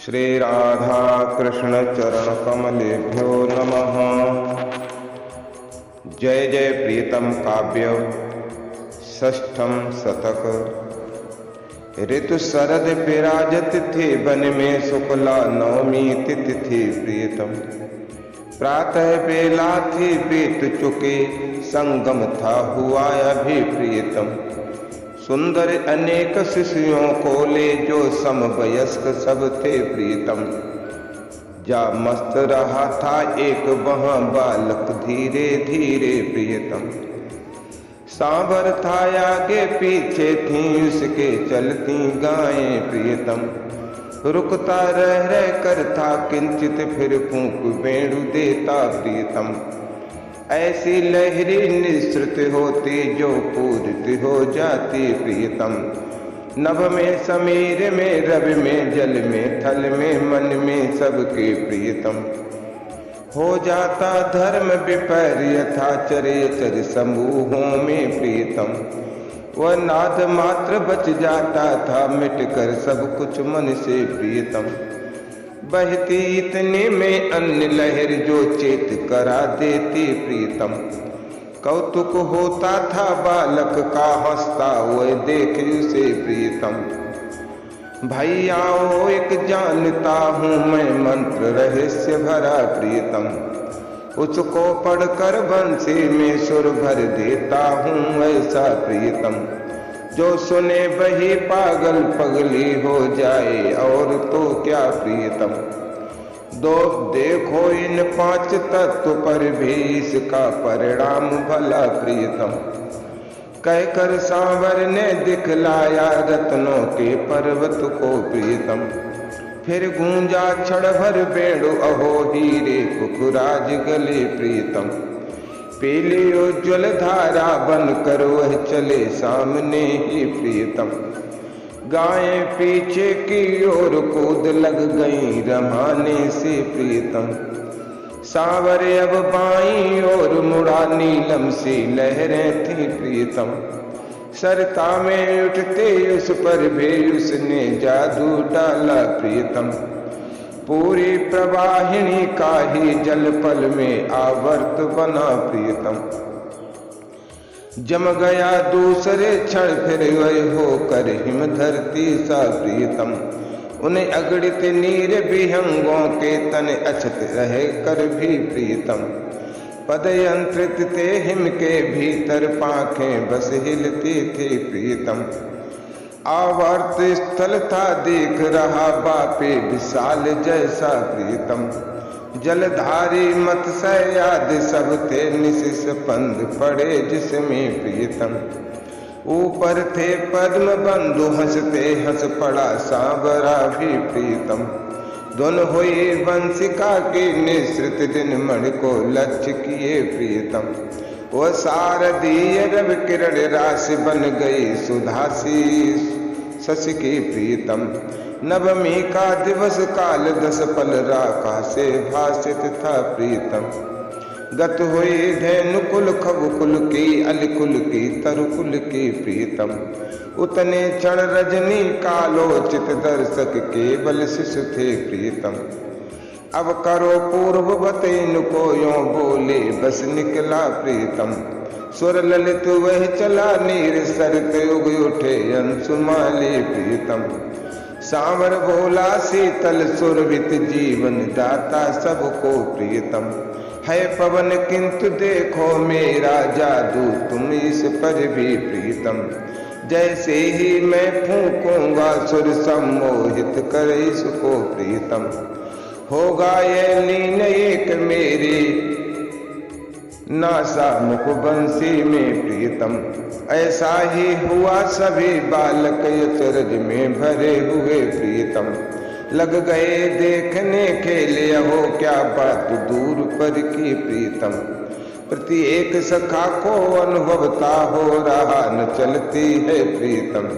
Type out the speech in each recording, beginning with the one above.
श्री राधा कृष्ण चरण कमलेभ्यो नमः। जय जय प्रीतम काव्य षष्ठम शतक। ऋतु शरद विराजत थे वन में शुक्ला नवमी तिथि थी प्रियतम। प्रातः बेला थी बीत चुके संगम था हुआ अभी प्रियतम। सुंदर अनेक शिशुओं को ले जो समवयस्क सब थे प्रीतम। जा मस्त रहा था एक वहाँ बालक धीरे धीरे प्रियतम। सांवर था आगे पीछे थी उसके चलती गायें प्रियतम। रुकता रह कर था किंचित फिर फूंक वेणु देता प्रियतम। ऐसी लहरी निश्रुत होती जो पूरित हो जाती प्रियतम। नभ में समीर में रवि में जल में थल में मन में सबके प्रियतम। हो जाता धर्म विपर्य था चरेचर समूहों में प्रियतम। वह नाद मात्र बच जाता था मिटकर सब कुछ मन से प्रियतम। बहती इतने में अन्य लहर जो चेत करा देती प्रीतम। कौतुक होता था बालक का हंसता वह देख उसे प्रीतम। भाई आओ एक जानता हूँ मैं मंत्र रहस्य भरा प्रीतम। उसको पढ़कर बंसी में सुर भर देता हूँ ऐसा प्रीतम। जो सुने वही पागल पगली हो जाए और तो क्या प्रियतम। देखो इन पांच तत्व पर भी इसका परिणाम भला प्रियतम। कहकर सांवर ने दिखलाया रत्नों के पर्वत को प्रियतम। फिर गूंजा क्षण भर बेड़ो अहो हीरे कुकुराज गले प्रियतम। पीली उज्ज्वल धारा बनकर वह चले सामने ही प्रियतम। गायें पीछे की ओर कूद लग गईं रमाने से प्रियतम। सांवर अब बाईं ओर मुड़ा नीलम सी लहरें थी प्रियतम। सरता में उठते उस पर भी उसने जादू डाला प्रियतम। पूरी प्रवाहिनी का ही जल पल में आवर्त बना प्रियतम। जम गया दूसरे क्षण फिर वह होकर हिम धरती सा प्रियतम। उन्हें अगणित नीर विहंगों के तन अछत रह कर भी प्रियतम। पदयंत्रित थे हिम के भीतर पाखें बस हिलती थी प्रियतम। आवर्त स्थल था देख रहा बापे विशाल जैसा प्रीतम। जलधारी मत्स्य आदि सब थे निशिष पंद पड़े जिसमें प्रीतम। ऊपर थे पद्म बंधु हंसते हंस पड़ा सांवरा भी प्रीतम। धुन हुई वंशिका की निश्रित दिन मण को लक्ष्य किए प्रीतम। वह शारदीय रव किरण राशि बन गई सुधासी शशि की प्रीतम। नवमी का दिवस काल दस पल राका से भाषित था प्रीतम। गत हुई धेनुकुल खबकुल की अलिकुल की तरुकुल की प्रीतम। उतने क्षण रजनी कालोचित दर्शक केवल शिशु थे प्रीतम। अब करो पूर्ववत इनको यों बोले बस निकला प्रीतम। सुर ललित वह चला नीर सरित उग उठे अंशुमाली प्रीतम। सांवर बोला शीतल सुरभित जीवन दाता सबको प्रीतम। है पवन किंतु देखो मेरा जादू तुम इस पर भी प्रीतम। जैसे ही मैं फूंकूंगा सुर सम्मोहित कर इसको प्रीतम। होगा ये लीन एक मेरी नासा मुख बंसी में प्रीतम। ऐसा ही हुआ सभी बालक यचरज में भरे हुए प्रीतम। लग गए देखने खेले हो क्या बात दूर पर की प्रीतम। प्रत्येक सखा को अनुभवता हो रहा न चलती है प्रीतम।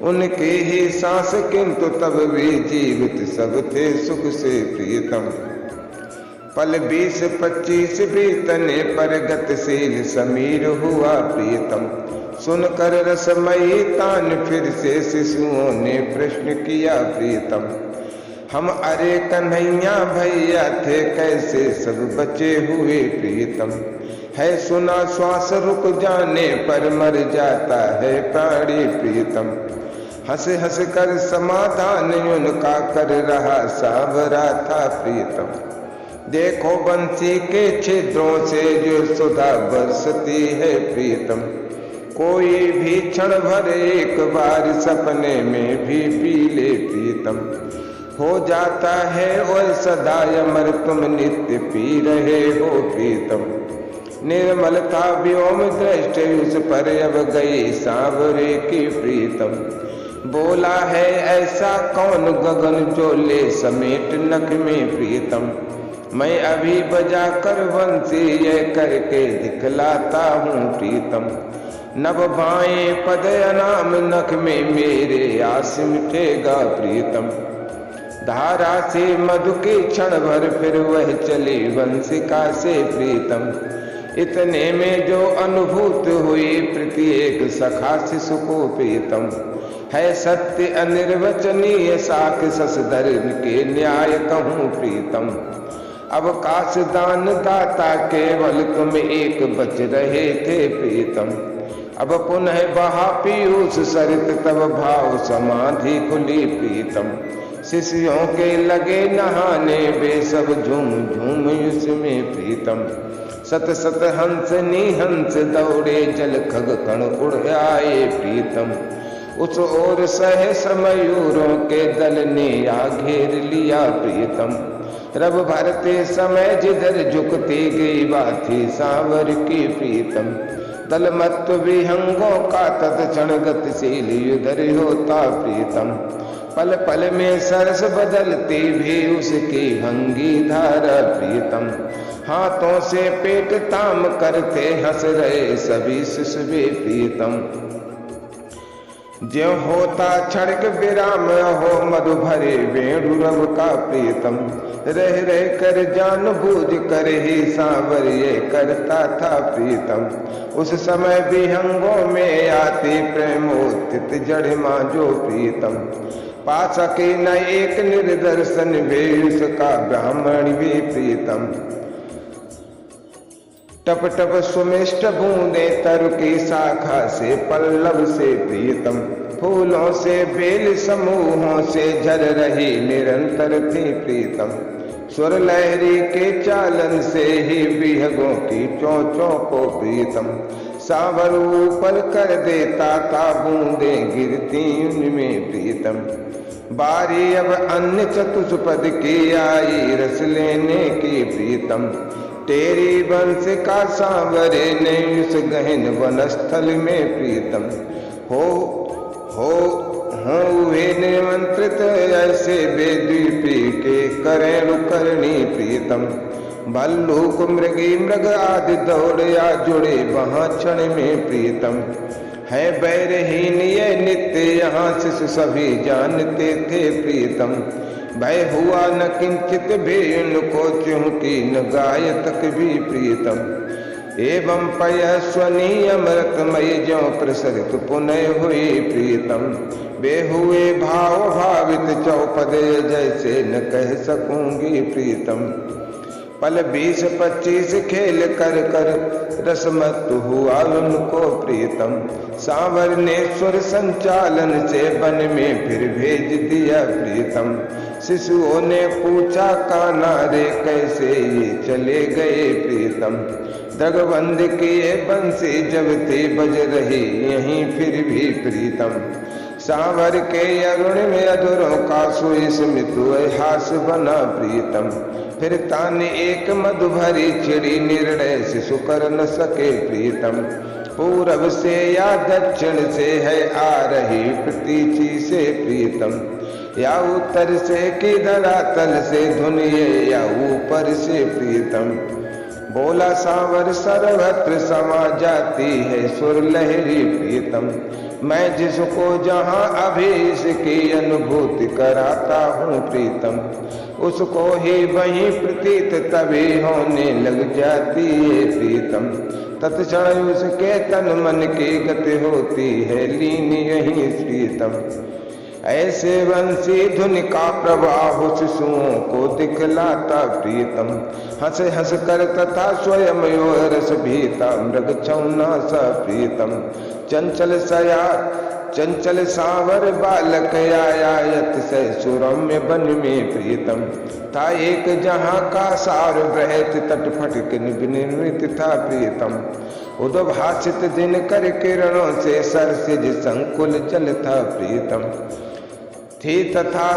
उनकी ही सांस किंतु तब भी जीवित सब थे सुख से प्रीतम। पल 20-25 बीतने पर गतिशील समीर हुआ प्रीतम। सुनकर रसमयी तान फिर से शिशुओं ने प्रश्न किया प्रीतम। हम अरे कन्हैया भैया थे कैसे सब बचे हुए प्रीतम। है सुना श्वास रुक जाने पर मर जाता है प्राणी प्रीतम। हंस हंस कर समाधान उनका कर रहा सावरा था प्रीतम। देखो बंसी के छिद्रों से जो सुधा बरसती है प्रीतम। कोई भी क्षण भर एक बार सपने में भी पी ले प्रीतम। हो जाता है और सदा अमर तुम नित्य पी रहे हो प्रीतम। निर्मल था व्योम दृष्टि उस पर अब गई सांवरे की प्रीतम। बोला है ऐसा कौन गगन जो ले समेट नख में प्रीतम। मैं अभी बजा कर बंसी ये करके दिखलाता हूँ प्रीतम। नभ बाएं पद अनाम नख में मेरे आस मिटेगा प्रीतम। धारा से मधु के क्षण भर फिर वह चली वंशिका से प्रीतम। इतने में जो अनुभूत हुई प्रत्येक सखा शिशु को प्रीतम। है सत्य अनिर्वचनीय साख ससधर के न्याय कहूँ प्रीतम। अब काश दान दाता केवल तुम एक बच रहे थे प्रीतम। अब पुनः बहा पीयूष सरित तब भाव समाधि खुली प्रीतम। शिष्यों के लगे नहाने वे सब झूम झूम उसमें प्रीतम। सत सत हंस निहंस दौड़े जल खग कण उड़ आए प्रीतम। उस ओर सहस्र मयूरों के दल ने आ घेर लिया प्रीतम। रब भरते समय जिधर झुकती गई बाथी सांवर की प्रीतम। दलमत्व विहंगों का तत्क्षण गतिशील उधर होता प्रीतम। पल पल में सरस बदलती भी उसकी भंगी धारा प्रीतम। हाथों से पेट ताम करते हंस रहे सभी शिशु प्रीतम। ज्यों होता क्षणिक विराम हो मधु भरे वेणु रव का प्रीतम। रह रह कर जान बूझ कर ही सांवर ये करता था प्रीतम। उस समय विहंगों में आती प्रेमोत्थित जड़िमा जो प्रीतम। पा सके न एक निर्दर्शन वे उसका ब्राह्मण भी प्रीतम। टप टप सुमिष्ट बूंदे तरु की शाखा से पल्लव से प्रीतम। फूलों से बेल समूहों से झर रही निरंतर थी प्रीतम। स्वर लहरी के चालन से ही विहगों की चोंचों को प्रीतम। सांवर ऊपर कर देता था बूंदे गिरती उनमें प्रीतम। बारी अब अन्य चतुष्पद की आई रस लेने की प्रीतम। तेरी वंश का सांवरे ने उस गहन वनस्थल में प्रीतम। हो वे निमंत्रित ऐसे बेद्वीपी के करेणु करणी प्रीतम। भल्लूक मृगी मृग आदि दौड़या जुड़े वहाँ क्षण में प्रीतम। है बैरहीन ये नित्य यहाँ शिशु सभी जानते थे प्रीतम। भय हुआ न किंचित भी उनको चूंकि न गाय तक भी प्रीतम। एवं पयस्वनी अमृतमयी ज्यों प्रसरित पुनः हुई प्रीतम। वे हुए भाव भावित चौपदे जैसे न कह सकूंगी प्रीतम। पल 20-25 खेल कर कर रसमत हुआ उनको प्रीतम। सांवर ने सुर संचालन से वन में फिर भेज दिया प्रीतम। शिशुओं ने पूछा कान्हा रे कैसे ये चले गए प्रीतम। दगबंद किए बंसी जब थी बज रही यहीं फिर भी प्रीतम। सांवर के अरुण में अधरों का सुस्मित हास बना प्रीतम। फिर तान एक मधु भरी चिड़ी निर्णय शिशु कर न सके प्रीतम। पूरब से या दक्षिण से है आ रही प्रतीची से प्रीतम। या उत्तर से कि धरातल से धुनिये या ऊपर से प्रीतम। बोला सांवर सर्वत्र समा जाती है सुर लहरी प्रीतम। मैं जिसको जहाँ अभी इसकी अनुभूति कराता हूँ प्रीतम। उसको ही वहीं प्रतीत तभी होने लग जाती है प्रीतम। तत्क्षण उसके तन मन की गति होती है लीन यहीं प्रीतम। ऐसे वंशी धुन का प्रवाह शिशुओं को दिखलाता प्रीतम। हंस हंस कर तथा स्वयं यो रस भीता मृग छौना सा प्रीतम। चंचल सावर बालक आयात से सुरम्य वन में प्रीतम। था एक जहाँ का सार बृहत तटफट निर्मित था प्रीतम। उद्भासित दिन कर किरणों से सरसिज संकुल जल था प्रीतम। थी तथा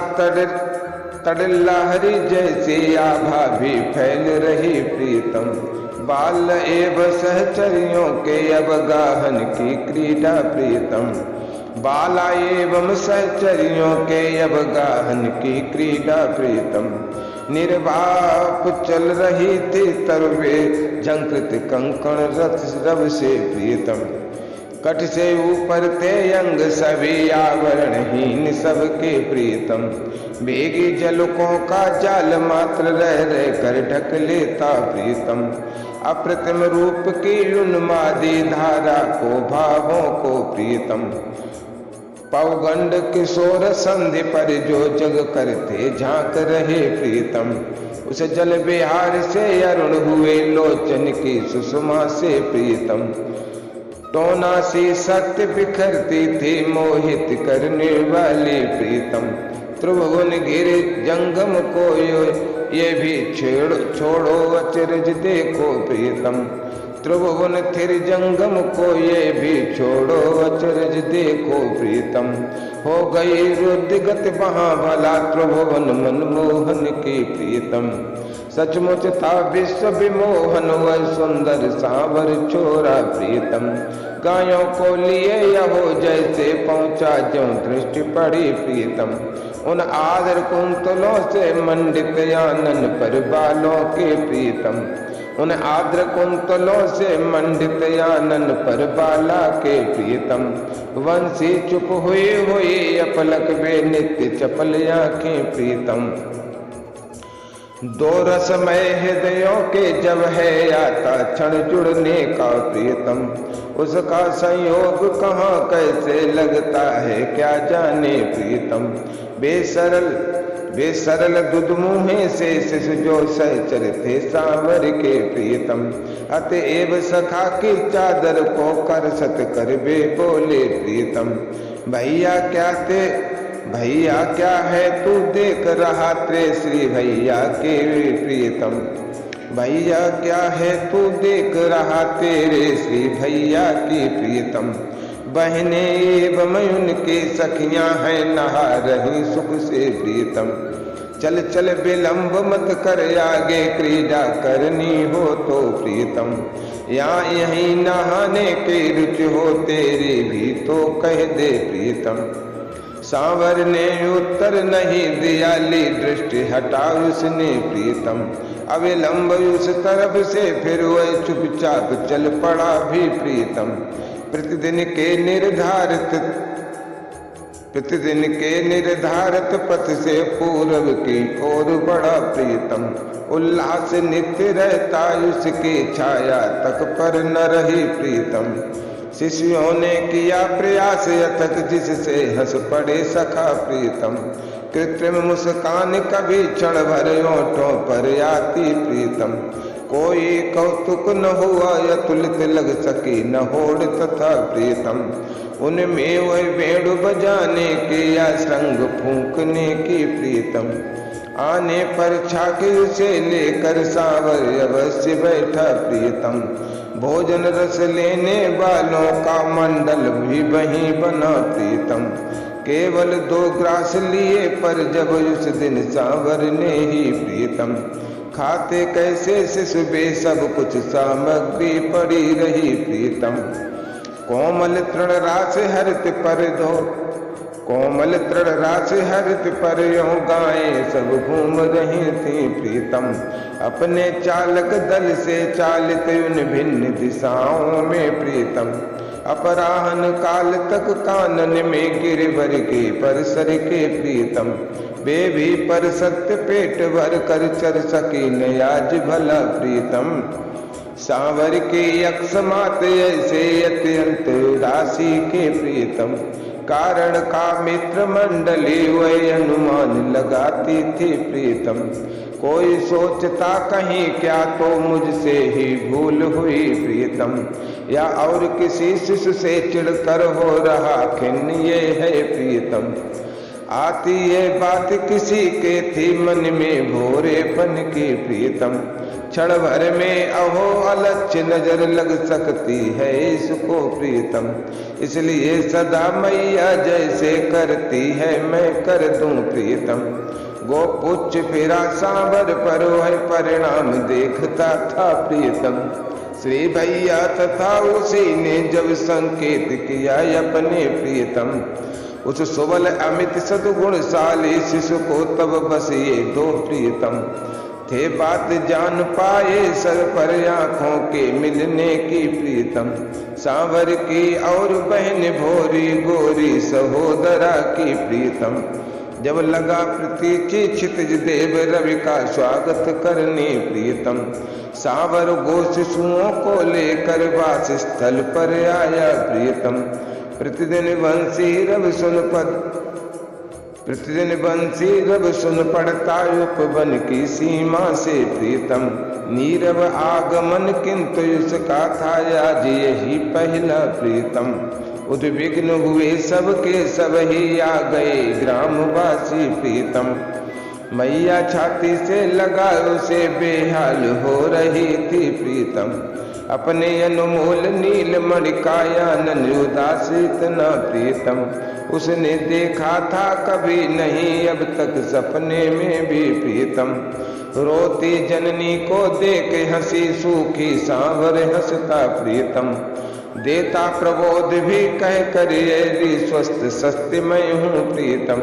तड़ लहरी जैसी आभा भी फैल रही प्रीतम। बाल एवं सहचरियों के अवगाहन की क्रीड़ा प्रीतम। बाला एवं सहचरियों के अवगाहन की क्रीड़ा प्रीतम। निर्वाप चल रही थी तरवे झंकृत कंकण रव से प्रीतम। कट से ऊपर थे अंग सभी आवरणहीन सबके प्रीतम। बेगी जलकों का जाल मात्र रह कर ढक लेता प्रीतम। अप्रतिम रूप की उन्मादी धारा को भावों को प्रीतम। पौगंड किशोर संधि पर जो जग करते झांक रहे प्रीतम। उस जल बिहार से अरुण हुए लोचन की सुषमा से प्रीतम। टोना सी सत्य बिखरती थी मोहित करने वाली प्रीतम। त्रिभुवन गिर जंगम को ये भी छोड़ो अचरज देखो प्रीतम। त्रिभुवन थिर जंगम को ये भी छोड़ो अचरज देखो प्रीतम। हो गई रुदिगत वहाँ भला त्रिभुवन मनमोहन की प्रीतम। सचमुच था विश्व विमोहन वह सुंदर सांवर छोरा प्रीतम। गायों को लिए यहो जैसे पहुंचा जो दृष्टि पड़ी प्रीतम। उन आदर कुंतलों से मंडित आनन पर बालों के प्रीतम। उन आद्र कुंतलों से मंडित आनन पर बाला के प्रीतम। वंशी चुप हुई अपलक वे नित्य चपल आंखें प्रीतम। दो रसमय हृदयों के जब है आता क्षण जुड़ने का प्रीतम। उसका संयोग कहाँ कैसे लगता है क्या जाने प्रीतम। बेसरल दुधमुहे से शिशु जो सहचर थे सांवर के प्रीतम। अतएव सखा की चादर को कर सत कर बे बोले प्रीतम। भैया क्या है तू देख रहा तेरे श्री भैया के प्रीतम। भैया क्या है तू देख रहा तेरे श्री भैया की प्रीतम। बहने एवं उनकी सखियां हैं नहा रही सुख से प्रीतम। चल चल विलंब मत कर आगे क्रीड़ा करनी हो तो प्रीतम। यहीं नहाने की रुचि हो तेरी भी तो कह दे प्रीतम। सांवर ने उत्तर नहीं दिया ली दृष्टि हटा उसने प्रीतम। अविलंब उस तरफ से फिर वह चुपचाप चल पड़ा भी प्रीतम। प्रतिदिन के निर्धारित पथ से पूर्व की ओर बड़ा प्रीतम। उल्लास नित्य रहता उसकी छाया तक पर न रही प्रीतम। शिष्यों ने किया प्रयास अथक जिससे हंस पड़े सखा प्रीतम। कृत्रिम मुस्कान कभी क्षण भर ओंठों पर आती प्रीतम। कोई कौतुक न हुआ अतुलित लग सकी न होड़ तथा प्रीतम। उनमें वह भेड़ बजाने की या संग फूंकने की प्रीतम। आने पर छाके से लेकर सांवर अवश्य बैठा प्रीतम। भोजन रस लेने वालों का मंडल भी वहीं बना प्रीतम। केवल 2 ग्रास लिए पर जब उस दिन सांवर ने ही प्रीतम। खाते कैसे शिशु बे सब कुछ सामग्री पड़ी रही प्रीतम। कोमल तृण रास हरित पर यों गायें सब घूम रही थी प्रीतम। अपने चालक दल से चालित उन भिन्न दिशाओं में प्रीतम। अपराह्न काल तक कानन में गिरवर के परसर के प्रीतम। वे भी पर सत्य पेट भर कर चर सकी न आज भला प्रीतम। सांवर के अक्षमात ऐसे अत्यंत उदासी के प्रीतम। कारण का मित्र मंडली वही अनुमान लगाती थी प्रीतम। कोई सोचता कहीं क्या तो मुझसे ही भूल हुई प्रीतम, या और किसी शिशु से चिढ़कर हो रहा खिन्न ये है प्रीतम। आती ये बात किसी के थी मन में भोरेपन की प्रीतम, क्षण भर में अहो अलक्ष्य नजर लग सकती है इसको प्रीतम। इसलिए सदा मैया जैसे करती है मैं कर दूं प्रीतम। गोपुच्छ फिरा सांवर पर वह परिणाम देखता था प्रीतम। श्री भैया तथा उसी ने जब संकेत किया अपने प्रीतम, उस सुबल अमित सद्गुणशाली शिशु को तब बस ये दो प्रीतम थे बात जान पाए सर पर आंखों के मिलने की प्रीतम। सांवर की और बहन भोरी गोरी सहोदरा की प्रीतम। जब लगा प्रतीची क्षितिज देव रवि का स्वागत करने प्रीतम, सांवर गो शिशुओं को लेकर वास स्थल पर आया प्रीतम। प्रतिदिन बंसी रब सुन पड़ता उपवन की सीमा से प्रीतम। नीरव आगमन किंतु उसका था आज यही पहला प्रीतम। उद्विग्न हुए सबके सब ही आ गए ग्रामवासी प्रीतम। मैया छाती से लगा उसे बेहाल हो रही थी प्रीतम। अपने अनमोल नील मणिकायानन उदासित न प्रीतम, उसने देखा था कभी नहीं अब तक सपने में भी प्रीतम। रोती जननी को देख हंसी सूखी सांवर हंसता प्रीतम। देता प्रबोध भी कह कर ये स्वस्थ सत्य मैं हूँ प्रीतम।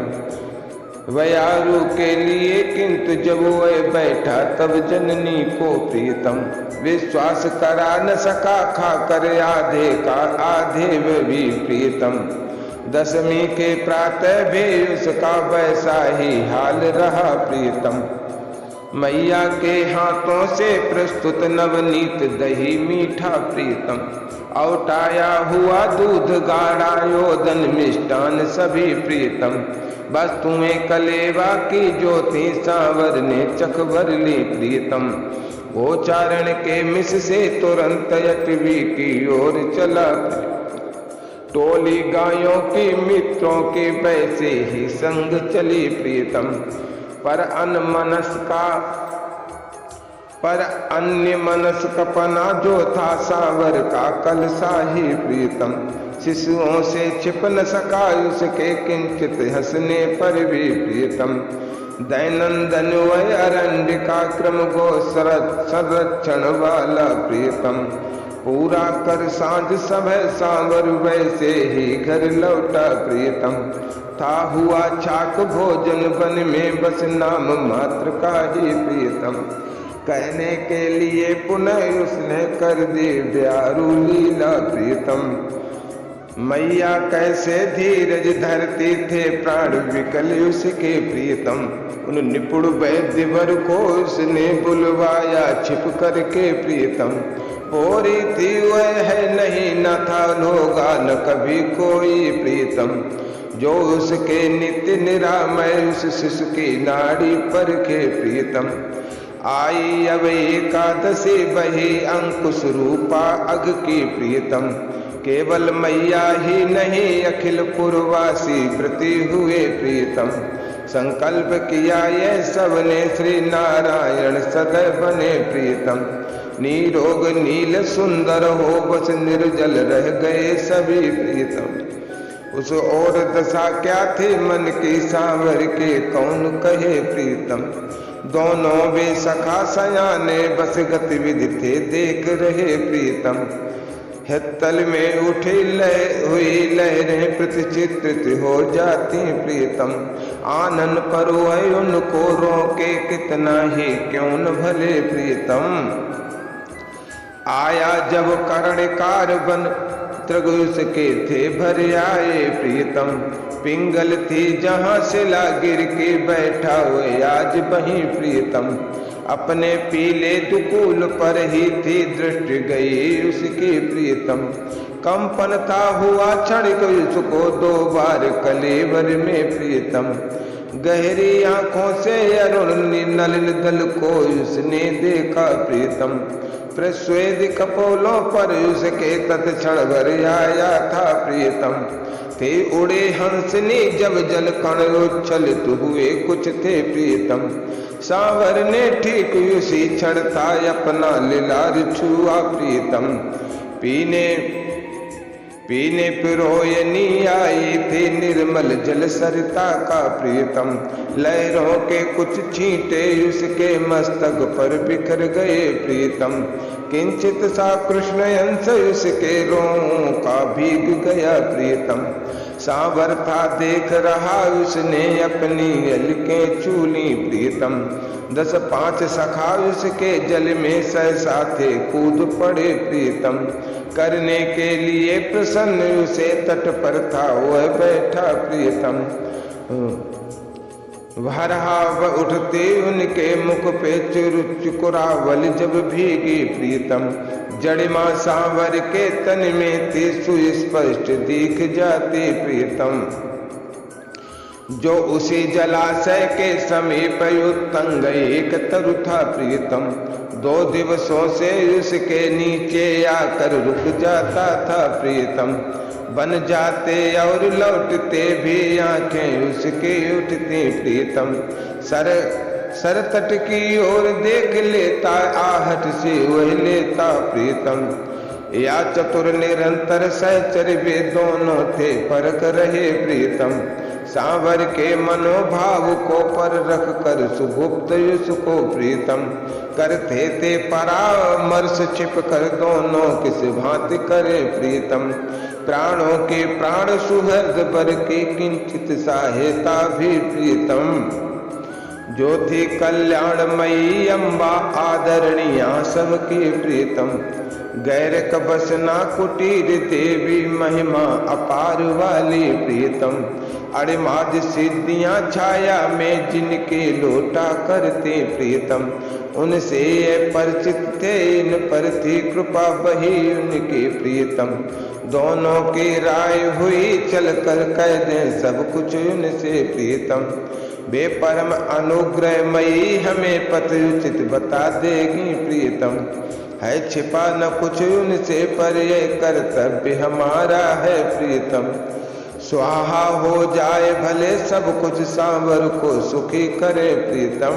वयारू के लिए किंतु जब वह बैठा तब जननी को प्रीतम विश्वास करा न सका, खा कर आधे का आधे भी प्रीतम। दशमी के प्रातः भी उसका वैसा ही हाल रहा प्रीतम। मैया के हाथों से प्रस्तुत नवनीत दही मीठा प्रीतम। औटाया हुआ दूध गाढ़ा योदन मिष्टान सभी प्रीतम। वस्तुएं कलेवा की ज्योति सांवर ने चखभर ली प्रीतम। गोचारण के मिस से तुरंत अटवी की ओर चला। टोली गायों की मित्रों के वैसे ही संग चली प्रीतम। पर अन्य मनस्कपना जो था सांवर का कलसा ही प्रीतम। शिशुओं से छिप न सका उसके किंचित हंसने पर भी प्रीतम। दैनंदन वह अरण्य का क्रम गो संरक्षण वाला प्रीतम। पूरा कर सांझ समय सांवर वैसे ही घर लौटा प्रीतम। था हुआ छाक भोजन वन में बस नाम मात्र का ही प्रीतम। कहने के लिए पुनः उसने कर दी ब्यारू लीला प्रीतम। मैया कैसे धीरज धरती थे प्राण विकल उसके प्रीतम। उन निपुण वैद्यवर को उसने बुलवाया छिप करके प्रीतम। हो रही थी वह है नहीं न था होगा न कभी कोई प्रीतम। जो उसके नित्य निरामय उस शिशु की नाड़ी पर के प्रीतम। आई अब एकादशी बही अंकुश रूपा अग की प्रीतम। केवल मैया ही नहीं अखिल पुरवासी व्रती हुए प्रीतम। संकल्प किया ये सबने श्री नारायण सदैव बने प्रीतम। नीरोग नील सुंदर हो बस निर्जल रह गए सभी प्रीतम। उस और दशा क्या थी मन की सांवर के कौन कहे प्रीतम। दोनों वे सखा सयाने बस गतिविधि थे देख रहे प्रीतम। हित्तल में उठी हुई लहरें प्रतिचित्रित हो जाती प्रीतम। आनन पर वह उनको रोके कितना ही क्यों न भले प्रीतम। आया जब कर्णकार बन त्रगुस के थे भर आए प्रीतम। पिंगल थी जहाँ से ला गिर के बैठा हुए आज वहीं प्रीतम। अपने पीले दुकूल पर ही थी दृष्टि गई उसकी प्रीतम। कंपन था हुआ क्षणिक उसको 2 बार कलेवर में प्रीतम। गहरी आंखों से अरुण नलिन दल को उसने देखा प्रीतम। प्रस्वेद कपोलों पर उसके तत्क्षण भर आया था प्रीतम। थे उड़े हंसनी जब जल कण उच्छलित हुए कुछ थे प्रीतम। सांवर ने ठीक उसी क्षण था अपना लिलार छुआ प्रीतम। पीने पिरोयनी आई थी निर्मल जल सरिता का प्रीतम। लहरों के कुछ छींटे उसके मस्तक पर बिखर गए प्रीतम। किंचित सा कृष्ण अंश उसके रों का भीग गया प्रीतम। सांवर था देख रहा उसने अपनी अलकें छूली प्रीतम। 10-5 सखा उसके जल में सहसा थे कूद पड़े प्रीतम। करने के लिए प्रसन्न उसे तट पर था वह बैठा प्रीतम। वह उठते उनके मुख पे चुकुरावल जब भीगी प्रीतम। जड़िमा सांवर के तन में थी सुस्पष्ट दिख जाती प्रीतम। जो उसी जलाशय के समीप उत्तंग एक तरु था प्रीतम। 2 दिवसों से उसके नीचे आकर रुक जाता था प्रीतम। बन जाते और लौटते भी आंखें उसके उठती प्रीतम। सर तट की ओर देख लेता आहट से वह लेता प्रीतम। या चतुर निरंतर सहचर वे दोनों थे फर्क रहे प्रीतम। सांवर के मनोभाव को पर रख कर सुगुप्त उसको प्रीतम। करते थे परामर्श छिप कर दोनों किस भांति करे प्रीतम। प्राणों के प्राण सुहृद बर की किंचित सहायता भी प्रीतम। जो थी कल्याणमयी अम्बा आदरणीया सबकी प्रीतम। गैर कबसना कुटीर देवी महिमा अपार वाली प्रीतम। अड़िमाद सिद्धियां छाया में जिनके लोटा करते प्रीतम। उनसे परिचित थे इन पर थी कृपा बही उनकी प्रीतम। दोनों की राय हुई चल कर कह दें सब कुछ उनसे प्रीतम। वे परम अनुग्रहमयी हमें पथ उचित बता देगी प्रीतम। है छिपा न कुछ उनसे पर ये कर्तव्य हमारा है प्रीतम। स्वाहा हो जाए भले सब कुछ सांवर को सुखी करे प्रीतम।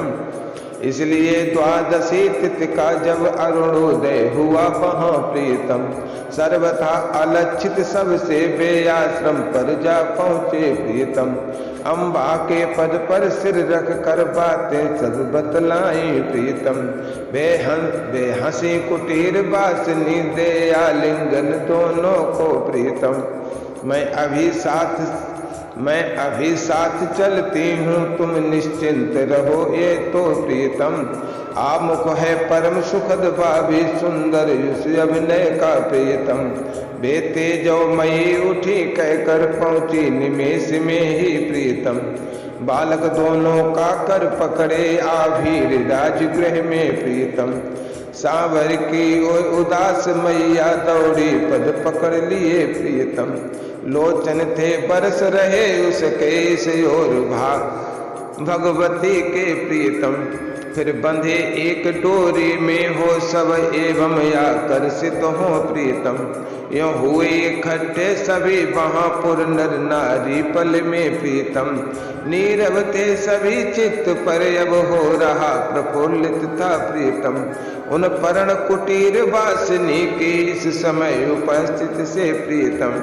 इसलिए द्वादशी तिथि का जब अरुणोदय हुआ वहाँ प्रीतम। सर्वथा अलक्षित सबसे वे आश्रम पर जा पहुँचे प्रीतम। अम्बा के पद पर सिर रख कर बातें सब बतलाई प्रीतम। वे हंसी कुटीर बासनी दे आलिंगन दोनों को प्रीतम। मैं अभी साथ चलती हूँ तुम निश्चिंत रहो ये तो प्रीतम। आमुख है परम सुखद भाभी सुंदर उस अभिनय का प्रीतम। बेते जो मई उठी कहकर पहुँची निमेष में ही प्रीतम। बालक दोनों का कर पकड़े आभीर राजगृह में प्रीतम। सांवर की ओर उदास मैया दौड़ी पद पकड़ लिए प्रीतम। लोचन थे बरस रहे उसके इस ओर भगवती के प्रीतम। फिर बंधे एक डोरी में हो सब एवं आकर्षित हो प्रीतम। यो हुए इकट्ठे सभी वहां नर नारी पल में प्रीतम। नीरव थे सभी चित्त पर अब हो रहा प्रफुल्लित था प्रीतम। उन पर्ण कुटीर वासिनी के इस समय उपस्थित से प्रीतम।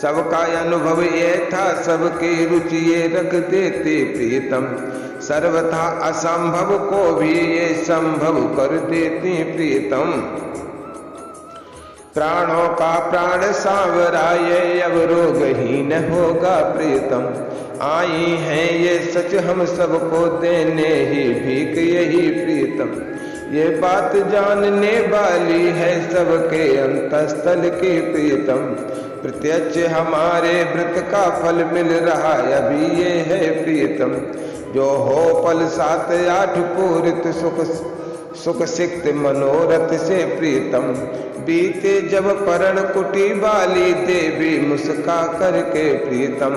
सबका अनुभव ये था सबकी रुचि ये रख देते प्रीतम। सर्वथा असंभव को भी ये संभव कर देते प्रीतम। प्राणों का प्राण सांवरा ये अब रोगहीन होगा प्रीतम। आई हैं ये सच हम सबको देने ही भीख यही प्रीतम। ये बात जानने वाली है सबके अंतस्थल की प्रीतम। प्रत्यक्ष हमारे व्रत का फल मिल रहा अभी ये है प्रीतम। जो हो पल 7-8 पूरित सुख सिक्त मनोरथ से प्रीतम। बीते जब परण कुटी वाली देवी मुस्का करके प्रीतम।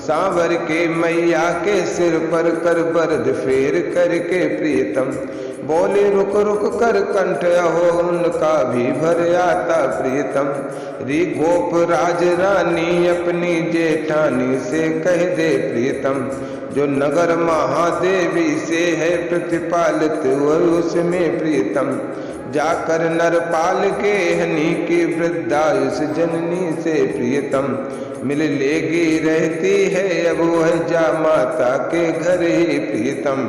सांवर के मैया के सिर पर कर बर्द फेर करके प्रीतम। बोले रुक रुक कर कंठ हो उनका भी भर आता प्रीतम। री गोप राज रानी अपनी जेठानी से कह दे प्रीतम। जो नगर महादेवी से है प्रतिपालित और उसमें प्रीतम। जाकर नरपाल के हनी की वृद्धायुष जननी से प्रीतम। मिल लेगी रहती है अब वह जा माता के घर ही प्रीतम।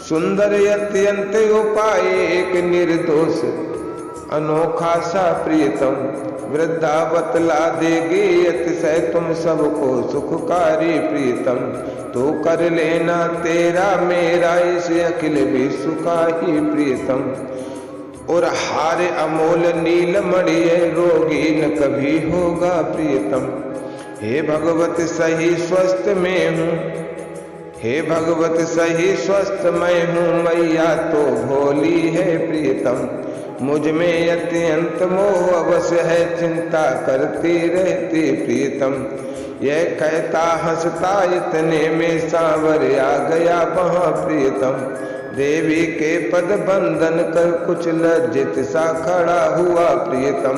सुंदर अत्यंत उपाय एक निर्दोष अनोखा सा प्रीतम। वृद्धा बतला देगी अतिशय तुम सबको सुखकारी प्रीतम। तो कर लेना तेरा मेरा इस अखिल विश्व का ही प्रीतम। और हार अमोल नीलमणि रोगी न कभी होगा प्रीतम। हे भगवत सही स्वस्थ में हूँ, हे भगवत सही स्वस्थ मैं हूँ मैया तो भोली है प्रीतम। मुझ में अत्यंत मोह अवश्य है चिंता करती रहती प्रीतम। यह कहता हंसता इतने में सांवर आ गया वहाँ प्रीतम। देवी के पद बंधन कर कुछ लज्जित सा खड़ा हुआ प्रीतम।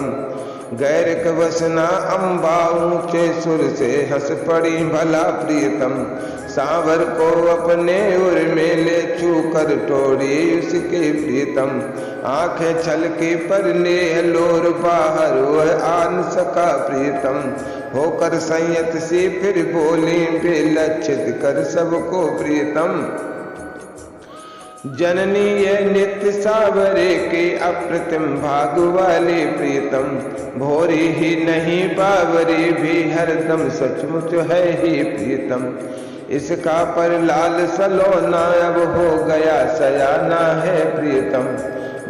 गैर कवसना अम्बा ऊंचे सुर से हंस पड़ी भला प्रीतम। सांवर को अपने उर में ले छू कर तोड़ी उसके प्रीतम। आंखें छलकी पर नेह लोर बाहर वह आन सका प्रीतम। होकर संयत सी फिर बोली बेलक्षित कर सबको प्रीतम। जननी ये नित्य सावरे के अप्रतिम भाग वाली प्रीतम। भोरी ही नहीं बावरी भी हरदम सचमुच है ही प्रीतम। इसका पर लाल सलोना अब हो गया सयाना है प्रीतम।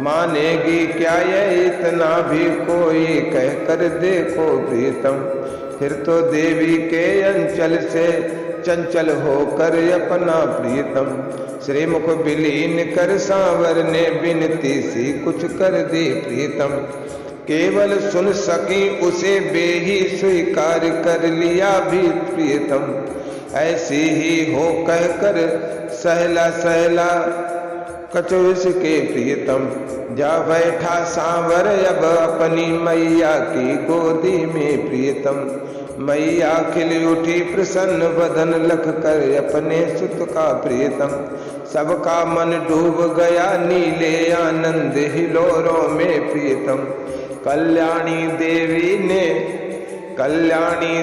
मानेगी क्या ये इतना भी कोई कह कर देखो प्रीतम। फिर तो देवी के अंचल से चंचल होकर अपना प्रीतम। श्रीमुख विलीन कर सांवर ने विनती सी कुछ कर दी प्रीतम। केवल सुन सकी उसे बेही स्वीकार कर लिया भी प्रीतम। ऐसी ही हो कहकर सहला सहला कचुस के प्रीतम। जा बैठा सांवर अब अपनी मैया की गोदी में प्रीतम। मैया खिल उठी प्रसन्न बदन लख कर अपने सुत का प्रीतम। सबका मन डूब गया नीले आनंद हिलोरों में प्रीतम। कल्याणी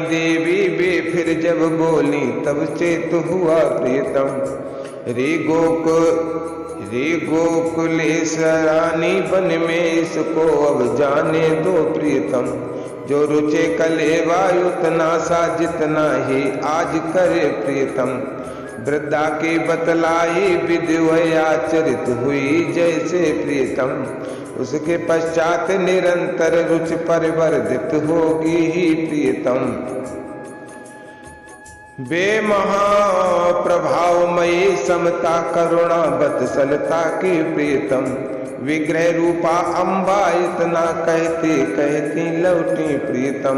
देवी बे फिर जब बोली तब चेत हुआ प्रीतम। रे गोकुलेश्वरानी बन में इसको अब जाने दो प्रीतम। जो रुचे कलेवा उतना सा जितना ही आज करे प्रीतम। वृद्धा की बतलाई विधि वह आचरित हुई जैसे प्रीतम। उसके पश्चात निरंतर रुचि परिवर्धित होगी ही प्रीतम। वे महाप्रभावमयी समता करुणा बत्सलता की प्रीतम। विग्रह रूपा अम्बा इतना कहती कहती लौटी प्रीतम।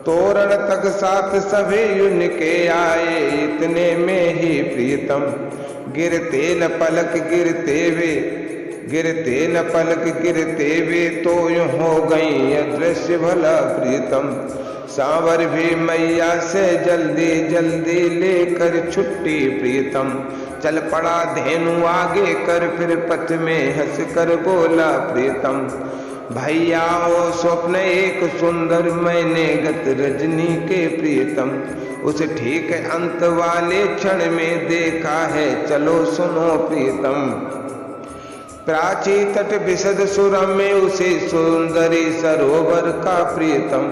तोरण तक साथ सभी उनके आए इतने में ही प्रीतम। गिरते न पलक गिरते वे तो यूं हो गई अदृश्य भला प्रीतम। सांवर भी मैया से जल्दी जल्दी लेकर छुट्टी प्रीतम। चल पड़ा धेनु आगे कर फिर पथ में हंस कर बोला प्रीतम। भैया ओ स्वप्न एक सुंदर मैंने गत रजनी के प्रीतम। उस ठीक अंत वाले क्षण में देखा है चलो सुनो प्रीतम। प्राची तट विशद सुरम में उसे सुंदरी सरोवर का प्रीतम।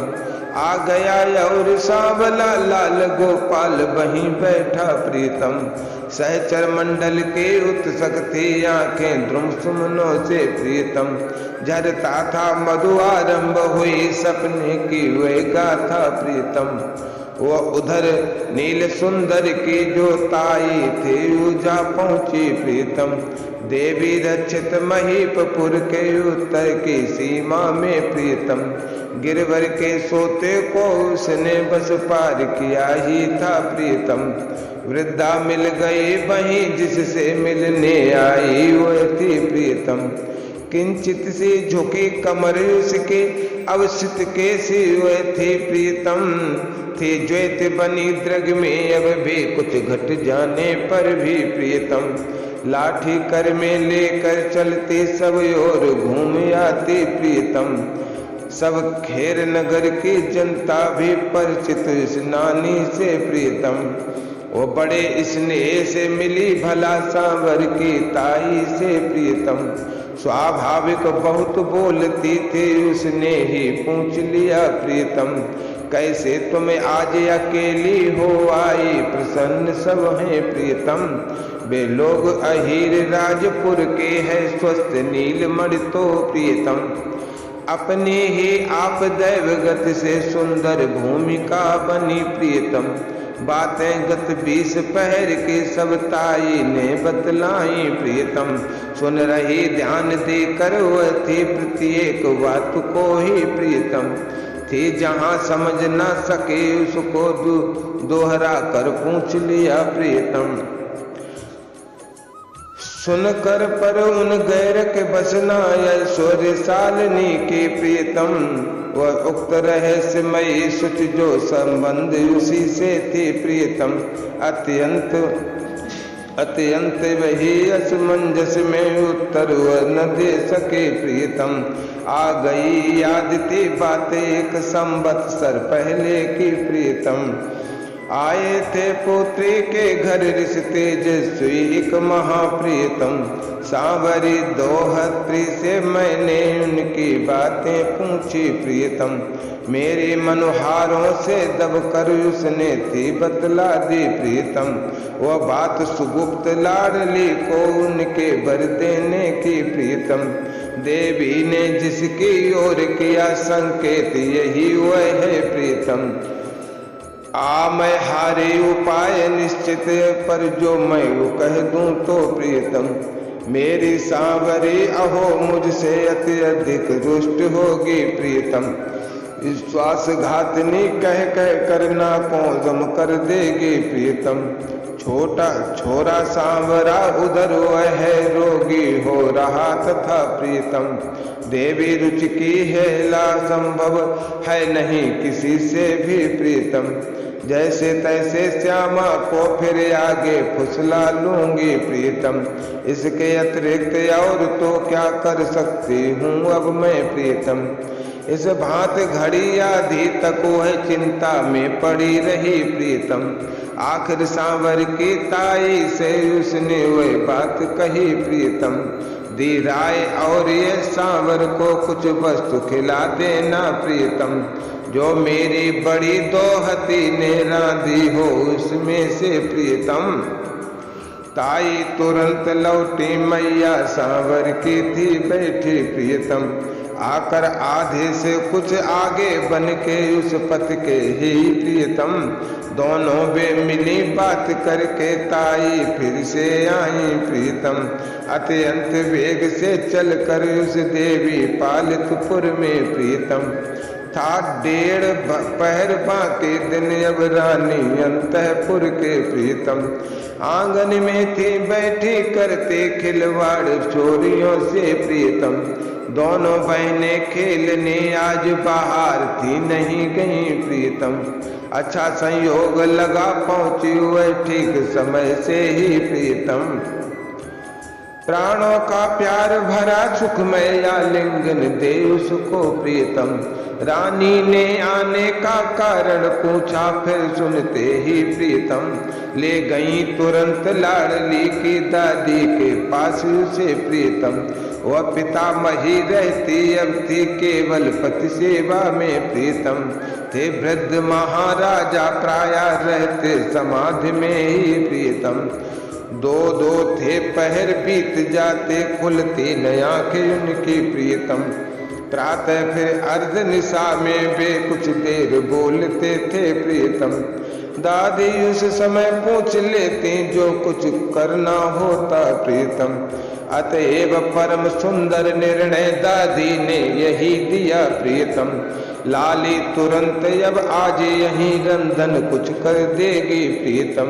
आ गया और सांवला लाल गोपाल वहीं बैठा प्रीतम। सहचर मंडल के उत्सक थी आंखें ध्रुम सुमनों से प्रीतम। झरता था मधु आरंभ हुई सपने की वह गाथा प्रीतम। वो उधर नील सुंदर की जो ताई थी ऊजा पहुंची प्रीतम। देवी रक्षित महीपपुर के उत्तर की सीमा में प्रीतम। गिरवर के सोते को उसने बस पार किया ही था प्रीतम। वृद्धा मिल गई वहीं जिससे मिलने आई वह थी प्रीतम। किंचित सी झुकी कमर उसके अवसित के सी वह थी प्रीतम। थी ज्योत बनी द्रग में अब भी कुछ घट जाने पर भी प्रीतम। लाठी कर में लेकर चलती सब ओर घूम आती प्रीतम। सब खेर नगर की जनता भी परिचित इस नानी से प्रीतम। वो बड़े स्नेह से मिली भला सांवर की ताई से प्रीतम। स्वाभाविक बहुत बोलती थी उसने ही पूछ लिया प्रीतम। कैसे तुम आज अकेली हो आई प्रसन्न सब हैं प्रीतम। वे लोग अहीर राजपुर के हैं स्वस्थ नीलमणि तो प्रीतम। अपनी ही आप दैवगत से सुंदर भूमिका बनी प्रीतम। बातें गत 20 पहर के सब ताई ने बतलाई प्रीतम। सुन रही ध्यान देकर वह थी प्रत्येक बात को ही प्रीतम। थी जहां समझ न सके उसको दोहरा कर पूछ लिया प्रीतम। सुनकर पर उन गैर के बसना ऐश्वर्य शालिनी की प्रीतम। वह उक्त रहस्यमयी सुच जो संबंध उसी से थी प्रीतम। अत्यंत वही असमंजस में उत्तर वह न दे सके प्रीतम। आ गई याद थी बातें एक संवत्सर पहले की प्रीतम। आए थे पुत्री के घर रिश्ते जस्वी एक महाप्रीतम। सांवरी दोहत्री से मैंने उनकी बातें पूछी प्रीतम। मेरे मनोहारों से दबकर उसने थी बतला दी प्रीतम। वह बात सुगुप्त लाडली को उनके बर देने की प्रीतम। देवी ने जिसकी ओर किया संकेत यही वह है प्रीतम। मैं हारे उपाय निश्चित पर जो मैं वो कह दूं तो प्रीतम। मेरी सांवरी अहो मुझसे अत्यधिक रुष्ट होगी प्रीतम। विश्वासघातनी कह कह करना पौजम कर देगी प्रीतम। छोटा छोरा सांवरा उधर वह है रोगी हो रहा तथा प्रीतम। देवी रुचि की है ला संभव है नहीं किसी से भी प्रीतम। जैसे तैसे श्यामा को फिर आगे फुसला लूंगी प्रीतम। इसके अतिरिक्त और तो क्या कर सकती हूँ अब मैं प्रीतम। इस भांत घड़ी आधी तक वह चिंता में पड़ी रही प्रीतम। आखिर सांवर की ताई से उसने वह बात कही प्रीतम। दी राय और ये सांवर को कुछ वस्तु खिला देना प्रीतम। जो मेरी बड़ी दोहती ने रांधी हो उसमें से प्रीतम। ताई तुरंत लौटी मैया सांवर की थी बैठी प्रीतम। आकर आधे से कुछ आगे बन के उस पथ के ही प्रीतम। दोनों वे मिली बात करके ताई फिर से आई प्रीतम। अत्यंत वेग से चलकर उस देवी पालितपुर में प्रीतम। था 1.5 पहर बाकी दिन अब रानी अंतःपुर के प्रीतम। आंगन में थी बैठी करते खिलवाड़ चोरियों से प्रीतम। दोनों बहनें खेलने आज बाहर थी नहीं गई प्रीतम। अच्छा संयोग लगा पहुंची वह ठीक समय से ही प्रीतम। प्राणों का प्यार भरा सुखमय आलिंगन दे उसको प्रीतम। रानी ने आने का कारण पूछा फिर सुनते ही प्रीतम। ले गई तुरंत लाडली की दादी के पास उसे प्रीतम। वह पितामही रहती अब थी केवल पति सेवा में प्रीतम। थे वृद्ध महाराजा प्राय रहते समाधि में ही प्रीतम। दो दो थे पहर बीत जाते, खुलती न आंखें उनकी प्रियतम। प्रातः फिर अर्ध निशा में वे कुछ देर बोलते थे प्रियतम। दादी उस समय पूछ लेती जो कुछ करना होता प्रियतम। अतएव परम सुंदर निर्णय दादी ने यही दिया प्रियतम। लाली तुरंत अब आज यही रंधन कुछ कर देगी प्रियतम।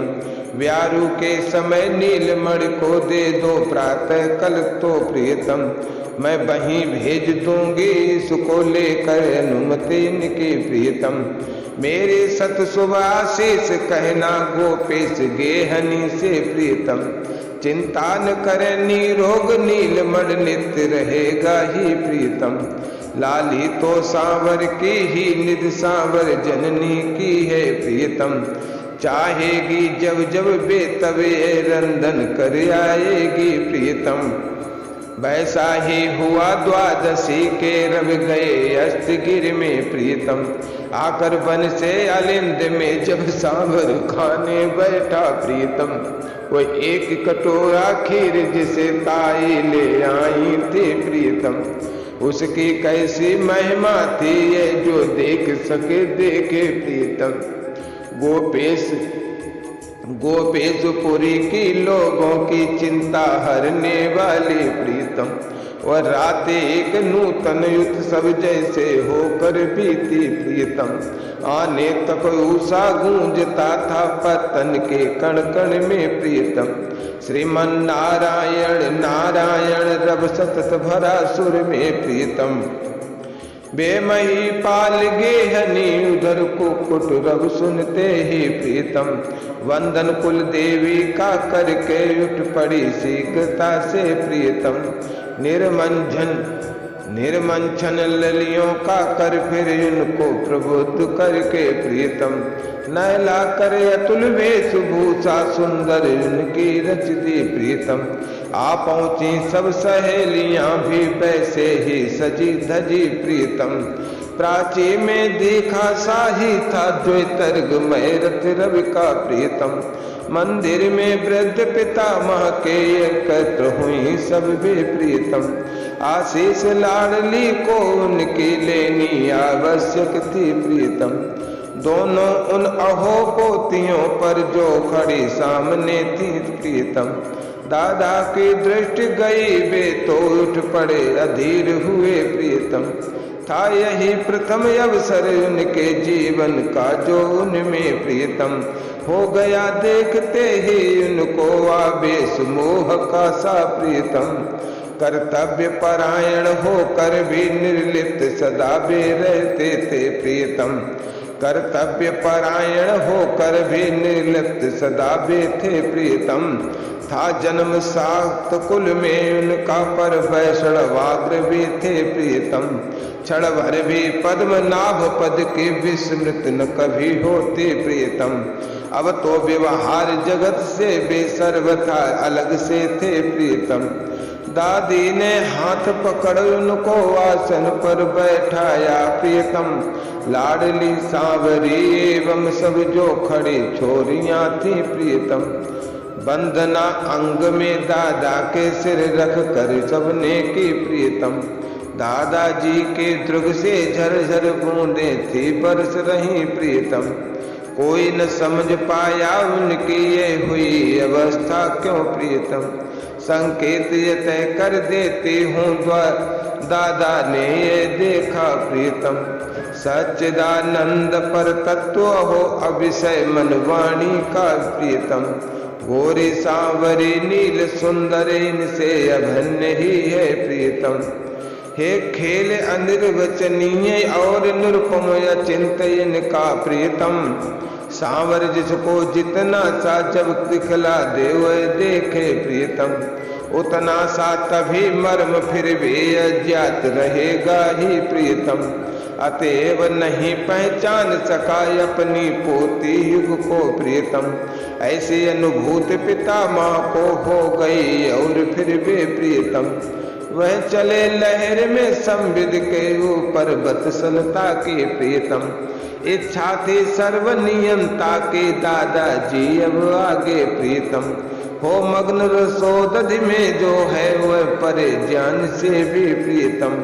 व्यारु के समय नीलमणि को दे दो प्रातः कल तो प्रियतम। मैं वहीं भेज दूंगी इसको लेकर अनुमति इनकी प्रियतम। मेरे सत शुभ आशीष कहना गोपेश गेहनी से प्रियतम। चिंता न करे निरोग नीलमणि नित्य रहेगा ही प्रियतम। लाली तो सांवर की ही निध सांवर जननी की है प्रियतम। चाहेगी जब जब बेतवे रंधन कर आएगी प्रियतम। वैसा ही हुआ द्वादशी के रव गए अस्तगिर में प्रियतम। आकर वन से अलिंद में जब सांवर खाने बैठा प्रियतम। वो एक कटोरा खीर जिसे ताई ले आई थी प्रियतम। उसकी कैसी महिमा थी ये जो देख सके देखे प्रियतम। गोपेशपुरी की लोगों की चिंता हरने वाली प्रीतम। और रात एक नूतन उत्सव जैसे होकर बीती प्रीतम। आने तक उषा गूंजता था पतन के कण कण में प्रीतम। श्रीमन नारायण नारायण रब सतत भरा सुर में प्रीतम। बेमही पाल गेहनी उधर कुकुट रब सुनते ही प्रीतम। वंदन कुल देवी का करके उठ पड़ी शीघ्रता से प्रीतम। निर्मंछन ललियों का कर फिर उनको प्रबुद्ध करके प्रीतम। नहला कर अतुल वेशभूषा सुंदर उनकी रच दी प्रीतम। आ पहुंची सब सहेलियां भी वैसे ही सजी धजी प्रीतम। प्राची में देखा साही था द्वैतर्गमय रथ रवि का प्रीतम। मंदिर में वृद्ध पितामह के एकत्र हुई सब वे प्रीतम। आशीष लाडली को उनकी लेनी आवश्यक थी प्रीतम। दोनों उन अहो पोतियों पर जो खड़ी सामने थी प्रीतम। दादा की दृष्टि गई वे तो उठ पड़े अधीर हुए प्रीतम। था यही प्रथम अवसर उनके जीवन का जो उनमें प्रीतम। हो गया देखते ही उनको आवेश मोह का सा प्रीतम। कर्तव्य परायण होकर भी निर्लिप्त सदा वे रहते थे प्रीतम। कर्तव्य परायण होकर भी निर्लिप्त सदा वे थे प्रीतम। था जन्म सात कुल में उनका पर वैष्णवाग्र भी थे प्रीतम। क्षण भर भी पद्मनाभ पद की विस्मृत न कभी होते प्रीतम। अब तो व्यवहार जगत से वे सर्वथा अलग से थे प्रीतम। दादी ने हाथ पकड़ उनको आसन पर बैठाया प्रीतम। लाडली सांवरी एवं सब जो खड़ी छोरियां थी प्रीतम। वंदना अंग में दादा के सिर रख कर सबने की प्रीतम। दादाजी के दृग से झरझर बूंदे थी बरस रही प्रीतम। कोई न समझ पाया उनकी ये हुई अवस्था क्यों प्रीतम। संकेत ये तय कर देती हूँ दादा ने ये देखा प्रीतम। सच्चिदानंद पर तत्व हो अभिषय मनवाणी का प्रीतम। गोरी सांवरी नील सुंदर इनसे अभन्य ही है प्रीतम। हे खेल अनिर्वचनीय और निरुपम अचिंत इनका प्रीतम। सांवर जिसको जितना सा जब दिखला दे वह देखे प्रीतम। उतना सा तभी मर्म फिर भी अज्ञात रहेगा ही प्रीतम। अतएव नहीं पहचान सका अपनी पोती युग को प्रीतम। ऐसी अनुभूति पिता माँ को हो गई और फिर भी प्रीतम। वह चले लहर में संविद के ऊपर बत्सलता की प्रीतम। इच्छा थी सर्वनियंता के दादाजी अब आगे प्रीतम। हो मग्न रसोदधि में जो है वह परे ज्ञान से भी प्रियतम।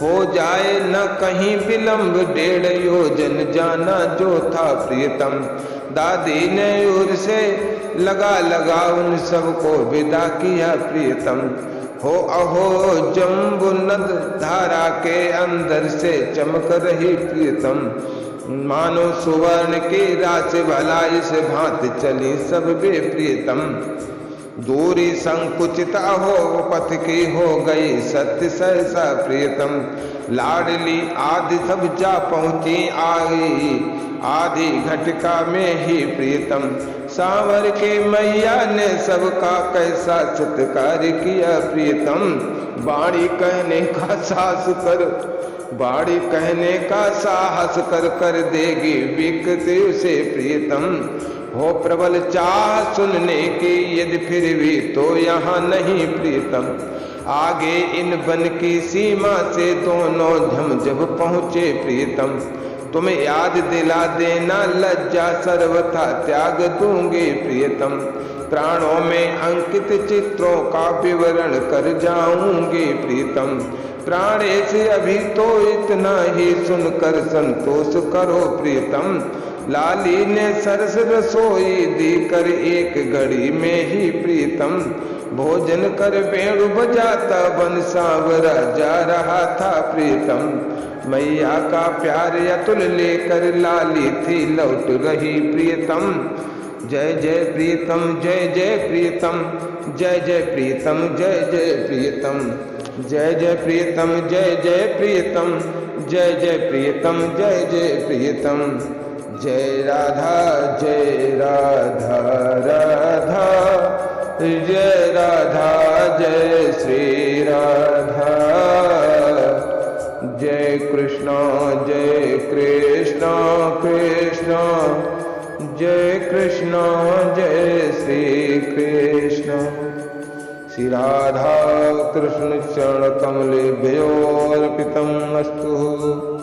हो जाए न कहीं विलंब 1.5 योजन जाना जो था प्रियतम। दादी ने उर से लगा उन सबको विदा किया प्रियतम। हो अहो जम्बु नद धारा के अंदर से चमक रही प्रियतम। मानो सुवर्ण की राशि भला इस भांति चली सब बे प्रियतम। दूरी संकुचित हो पथ की हो गई सत्य सहसा प्रियतम। लाडली आदि सब जा पहुंची आई आदि घटिका में ही प्रियतम। सांवर के मैया ने सबका कैसा सत्कार किया प्रियतम। बाणी कहने का साहस कर बाड़ी कहने का साहस कर देगी विकृति उसे प्रियतम। हो प्रबल चाह सुनने की यदि फिर भी तो यहाँ नहीं प्रियतम। आगे इन वन की सीमा से दोनों झम जब पहुँचे प्रियतम। तुम्हें याद दिला देना लज्जा सर्वथा त्याग दूंगी प्रियतम। प्राणों में अंकित चित्रों का विवरण कर जाऊंगी प्रियतम। प्राणेश अभी तो इतना ही सुनकर संतोष करो प्रियतम। लाली ने सरस रसोई दी कर एक घड़ी में ही प्रियतम। भोजन कर वेणु बजाता बन सांवरा जा रहा था प्रियतम। मैया का प्यार अतुल लेकर लाली थी लौट रही प्रियतम। जय जय प्रियतम जय जय प्रियतम जय जय प्रियतम जय जय प्रियतम जय जय प्रियतम जय जय प्रियतम जय जय प्रियतम जय जय प्रियतम। जय राधा राधा जय राधा जय श्री राधा। जय कृष्ण कृष्ण जय कृष्ण जय श्री कृष्ण। श्री राधा कृष्ण चरण कमलेभ्यो अर्पितम् अस्तु।